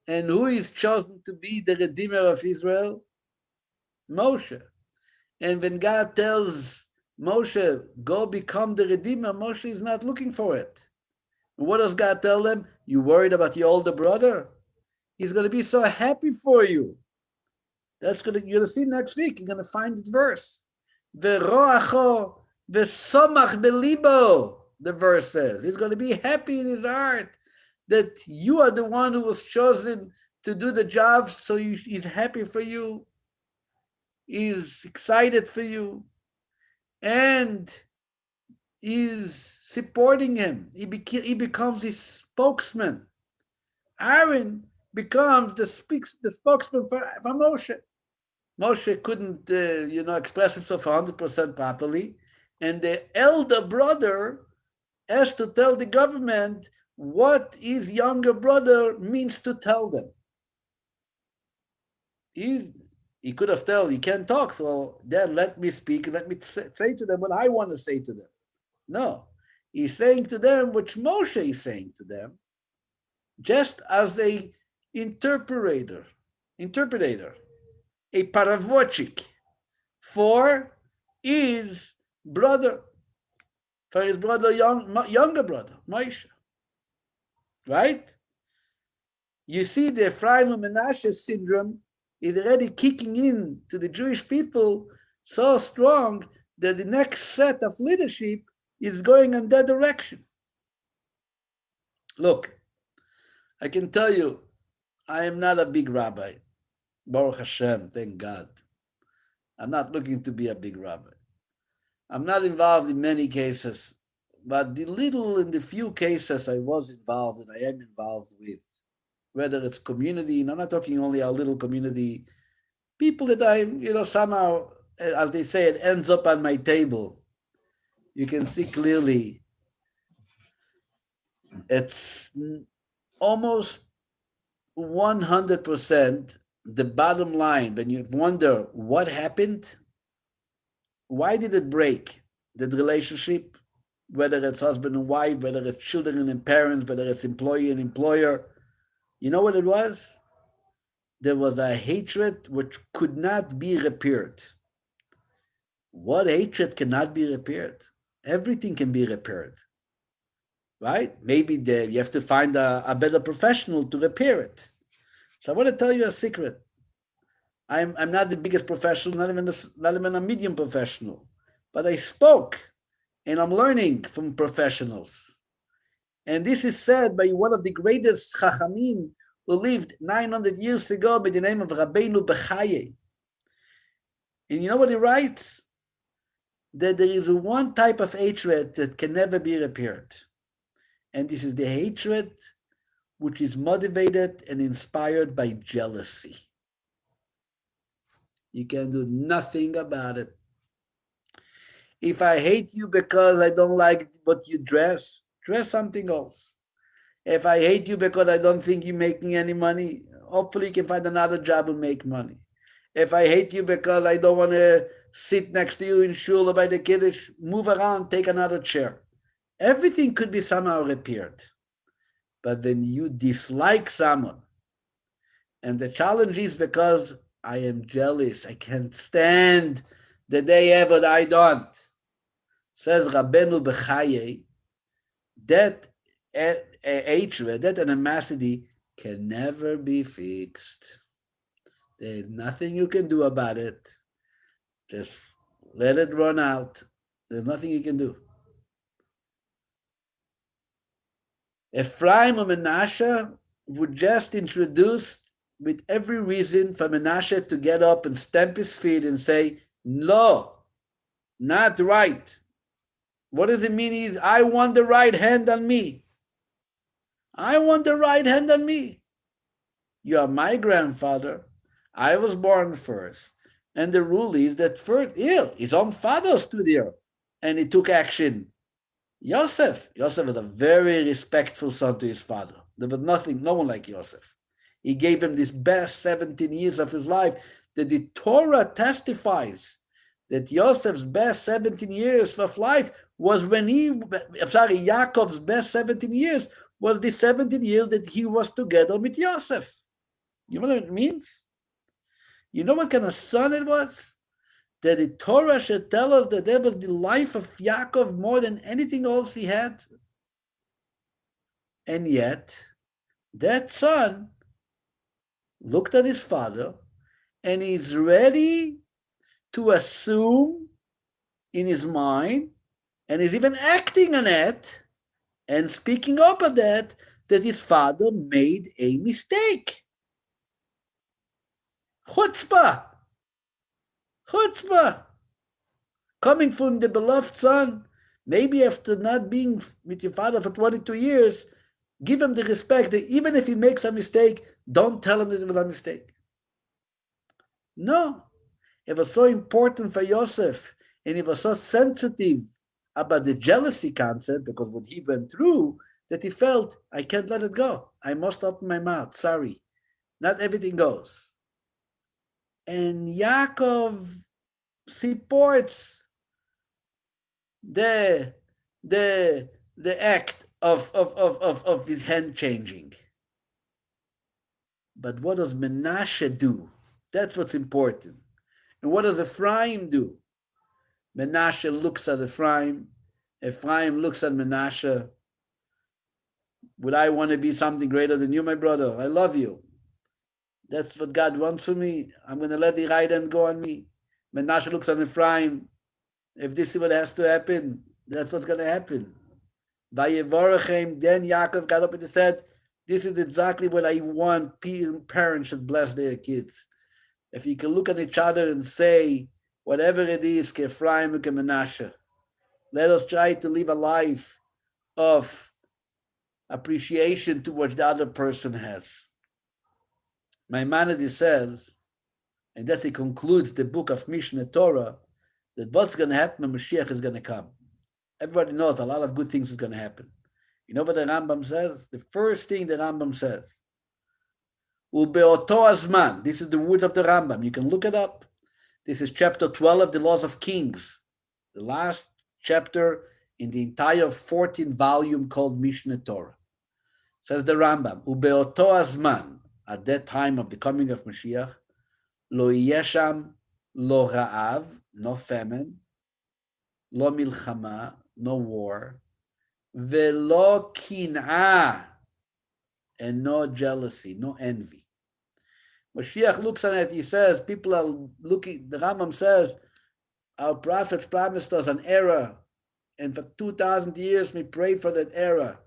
And who is chosen to be the Redeemer of Israel? Moshe. And when God tells Moshe, go become the Redeemer, Moshe is not looking for it. And what does God tell them? You worried about your older brother? He's going to be so happy for you. That's going to, you're going to see next week. You're going to find the verse. Ve'roacho ve'somach belibo, the verse says. He's going to be happy in his heart that you are the one who was chosen to do the job, so he's happy for you. He's excited for you. And he's supporting him. He becomes his spokesman. Aaron becomes the spokesman for Moshe. Moshe couldn't, express himself 100% properly, and the elder brother has to tell the government what his younger brother means to tell them. He could have told, he can't talk, so then let me speak and let me say to them what I want to say to them. No, he's saying to them what Moshe is saying to them, just as a interpreter, a paravochik for his brother, younger brother, Moshe. Right? You see, the Ephraim and Menashe syndrome is already kicking in to the Jewish people so strong that the next set of leadership is going in that direction. Look, I can tell you, I am not a big rabbi. Baruch Hashem, thank God. I'm not looking to be a big rabbi. I'm not involved in many cases, but the few cases I was involved and I am involved with, whether it's community, and I'm not talking only our little community, people that I, somehow, as they say, it ends up on my table. You can see clearly it's almost 100% the bottom line. When you wonder what happened, why did it break, the relationship, whether it's husband and wife, whether it's children and parents, whether it's employee and employer, you know what it was? There was a hatred which could not be repaired. What hatred cannot be repaired? Everything can be repaired, right? Maybe you have to find a better professional to repair it. So I want to tell you a secret. I'm not the biggest professional, not even a medium professional, but I spoke and I'm learning from professionals. And this is said by one of the greatest chachamim who lived 900 years ago by the name of Rabbi Mordechai. And you know what he writes? That there is one type of hatred that can never be repaired. And this is the hatred which is motivated and inspired by jealousy. You can do nothing about it. If I hate you because I don't like what you dress something else. If I hate you because I don't think you're making any money, hopefully you can find another job and make money. If I hate you because I don't want to sit next to you in shul or by the kiddush, move around, take another chair. Everything could be somehow repaired. But when you dislike someone, and the challenge is because I am jealous, I can't stand that they have what I don't. Says Rabbeinu Bechaye, that hatred, that animosity can never be fixed. There's nothing you can do about it. Just let it run out. There's nothing you can do. Ephraim and Menashe would just introduce with every reason for Menashe to get up and stamp his feet and say, no, not right. What does it mean? Is I want the right hand on me. I want the right hand on me. You are my grandfather. I was born first. And the rule is that first, his own father stood here and he took action. Yosef was a very respectful son to his father. There was no one like Yosef. He gave him this best 17 years of his life. That the Torah testifies that Yosef's best 17 years of life was Yaakov's best 17 years was the 17 years that he was together with Yosef. You know what it means? You know what kind of son it was? that the Torah should tell us that that was the life of Yaakov more than anything else he had. And yet, that son looked at his father and he's ready to assume in his mind, and is even acting on it and speaking up of that his father made a mistake. Chutzpah. Chutzpah. Coming from the beloved son, maybe after not being with your father for 22 years, give him the respect that even if he makes a mistake, don't tell him that it was a mistake. No. It was so important for Yosef, and he was so sensitive about the jealousy concept because what he went through, that he felt, I can't let it go. I must open my mouth. Sorry. Not everything goes. And Yaakov supports the act of his hand changing. But what does Menashe do? That's what's important. And what does Ephraim do? Menashe looks at Ephraim. Ephraim looks at Menashe. Would I want to be something greater than you, my brother? I love you. That's what God wants for me. I'm going to let the right hand go on me. Menashe looks at Ephraim. If this is what has to happen, that's what's going to happen. Vayechi, then Yaakov got up and said, this is exactly what I want parents should bless their kids. If you can look at each other and say, whatever it is, Ephraim and Menashe, let us try to live a life of appreciation towards the other person has. Maimonides says, and that's he concludes the book of Mishnah Torah, that what's going to happen when Mashiach is going to come. Everybody knows a lot of good things is going to happen. You know what the Rambam says? The first thing the Rambam says, Ubeoto azman. This is the words of the Rambam. You can look it up. This is chapter 12 of the Laws of Kings, the last chapter in the entire 14 volume called Mishnah Torah. Says the Rambam, Ubeoto azman, at that time of the coming of Mashiach, lo yesham, lo ra'av, no famine, lo milchama, no war, velo kin'ah, and no jealousy, no envy. Mashiach looks at it, he says, people are looking, the Rambam says, our prophets promised us an era, and for 2,000 years we pray for that era.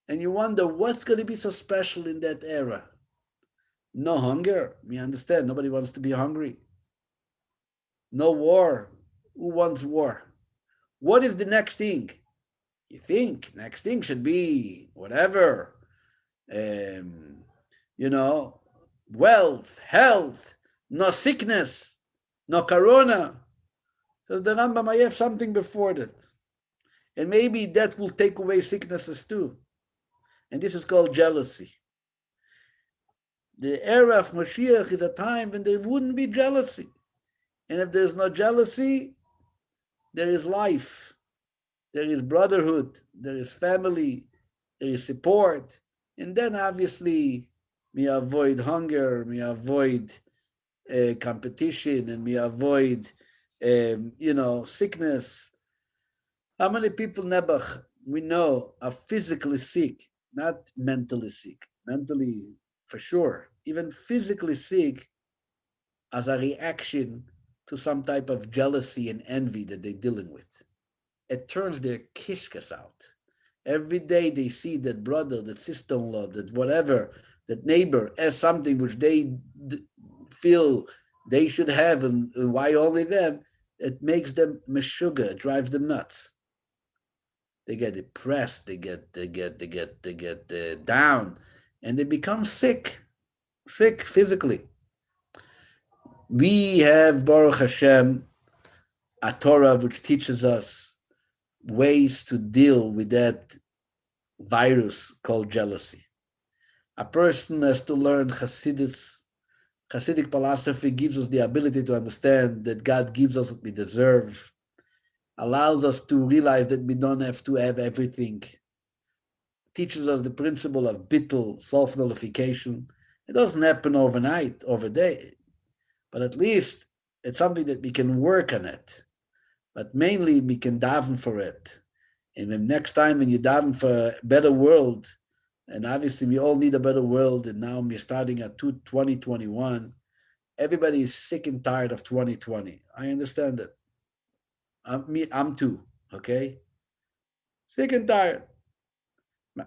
And you wonder, what's going to be so special in that era? No hunger. We understand, nobody wants to be hungry. No war. Who wants war? What is the next thing? You think next thing should be whatever, wealth, health, no sickness, no corona. Says the Rambam, I have something before that. And maybe that will take away sicknesses too. And this is called jealousy. The era of Mashiach is a time when there wouldn't be jealousy. And if there's no jealousy, there is life. There is brotherhood, there is family, there is support. And then obviously we avoid hunger, we avoid competition, and we avoid, sickness. How many people, Nebuch, we know are physically sick, not mentally sick? Mentally, for sure. Even physically sick as a reaction to some type of jealousy and envy that they're dealing with. It turns their kishkas out. Every day they see that brother, that sister-in-law, that whatever, that neighbor has something which they feel they should have, and why only them, it makes them meshuga, it drives them nuts. They get depressed, they get down, and they become sick physically. We have, Baruch Hashem, a Torah which teaches us ways to deal with that virus called jealousy. A person has to learn Hasidus. Hasidic philosophy gives us the ability to understand that God gives us what we deserve, allows us to realize that we don't have to have everything, teaches us the principle of bittul, self-nullification. It doesn't happen overnight, overday, but at least It's something that we can work on it, but mainly we can daven for it. And then next time when you daven for a better world, and obviously we all need a better world, and now we're starting at 2021. Everybody is sick and tired of 2020. I understand it. I'm too. Okay, sick and tired.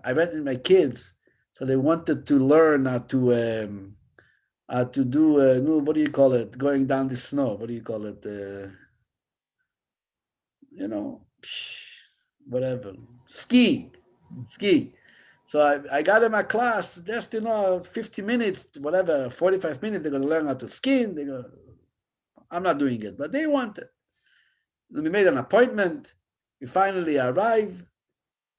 I went with my kids, so they wanted to learn how to do no, what do you call it? Going down the snow. What do you call it? You know, whatever. Ski. So I got in my class just 50 minutes, whatever, 45 minutes. They're gonna learn how to ski. I'm not doing it, but they want it. We made an appointment. We finally arrive.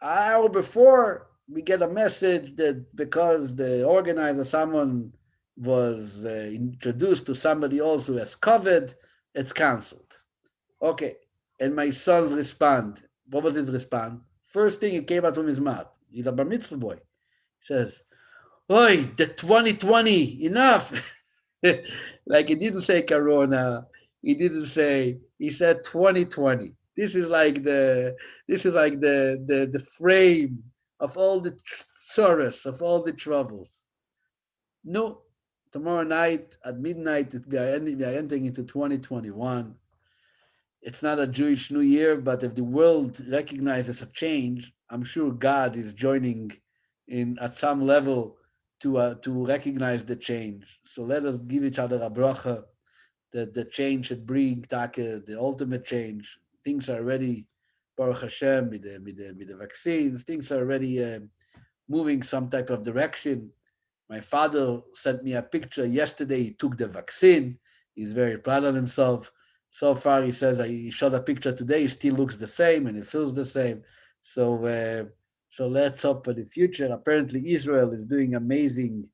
An hour before, we get a message that because the organizer, someone was introduced to somebody else who has COVID, it's canceled. Okay. And my son's respond. What was his response? First thing it came out from his mouth. He's a bar mitzvah boy. He says, "Oi, the 2020, enough." Like he didn't say Corona. He didn't say. He said 2020. This is like the frame of all the sorrows, of all the troubles. No, tomorrow night at midnight we are entering into 2021. It's not a Jewish New Year, but if the world recognizes a change, I'm sure God is joining in at some level to recognize the change. So let us give each other a bracha that the change should bring the ultimate change. Things are already, Baruch Hashem, with the vaccines. Things are already moving some type of direction. My father sent me a picture yesterday. He took the vaccine. He's very proud of himself. So far, he says he shot a picture today. He still looks the same and it feels the same. So let's hope for the future. Apparently, Israel is doing amazing,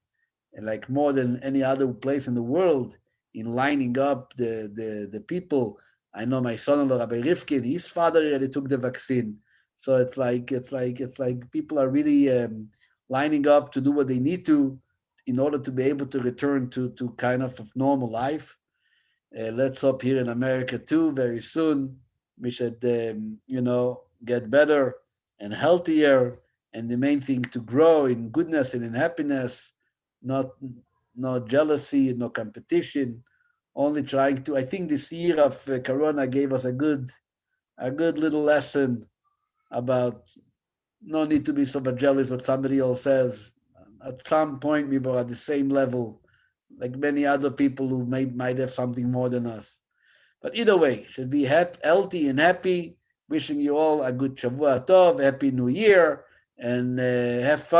and like more than any other place in the world, in lining up the people. I know my son-in-law, Rabbi Rifkin, his father already took the vaccine. So it's like people are really lining up to do what they need to in order to be able to return to kind of normal life. Let's hope here in America too, very soon, we should, get better and healthier. And the main thing to grow in goodness and in happiness, not no jealousy, no competition, only trying to. I think this year of Corona gave us a good little lesson about no need to be so much jealous what somebody else says. At some point, we were at the same level, like many other people who might have something more than us. But either way, should be healthy and happy. Wishing you all a good Shavua Tov, Happy New Year, and have fun.